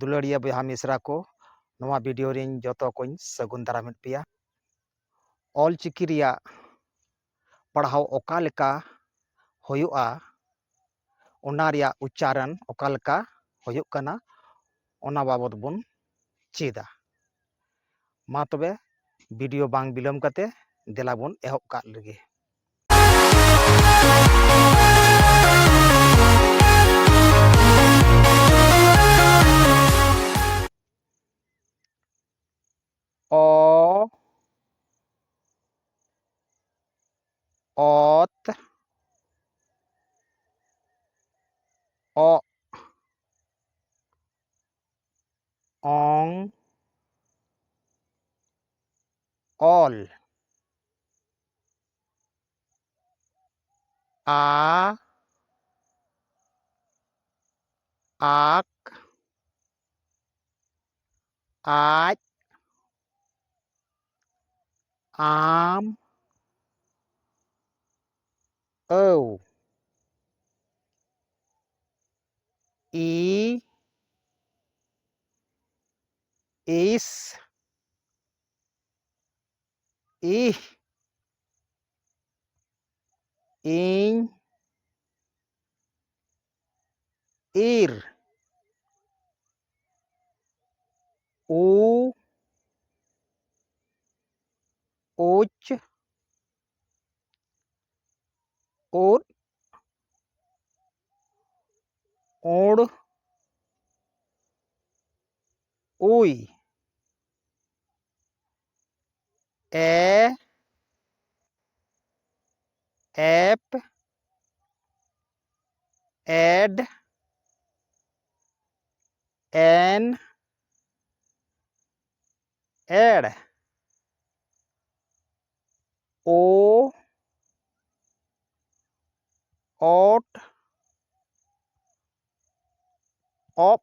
दुलड़िया बया मिश्रा को नवा वीडियो रिन जतो कोई सगुन दारामित पिया ऑल चिकी रिया पढ़ाव ओका लेका होयुआ ओना रिया उच्चारण ओका लेका होयुक कना ओना बाबत बुन चेदा मा तबे वीडियो बांग बिलम कते देला बुन एहब का लगे ओ ओत ओ ओंग ऑल आ आक आज आम औ ई इस ih ing ir u uch ut ord ui e ep ed en ed o ot op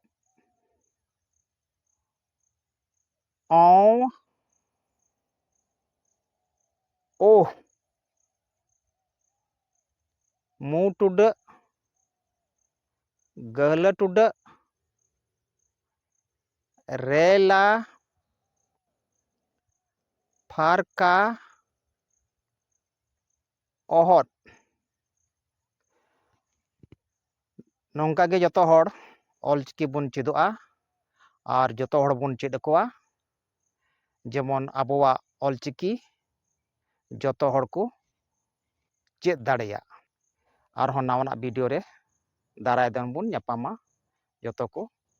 o o mu tuda gala tuda rela farka ohot नौका के जतो हड़ ऑल चिकी बुन चेदोआ और जतो हड़ बुन चेद अकोआ जेमन आबोआ ऑल चिकी जतो हड़ को चेद दाड़ेया और नावना वीडियो रे दाराय दन बुन न्यापामा जतो को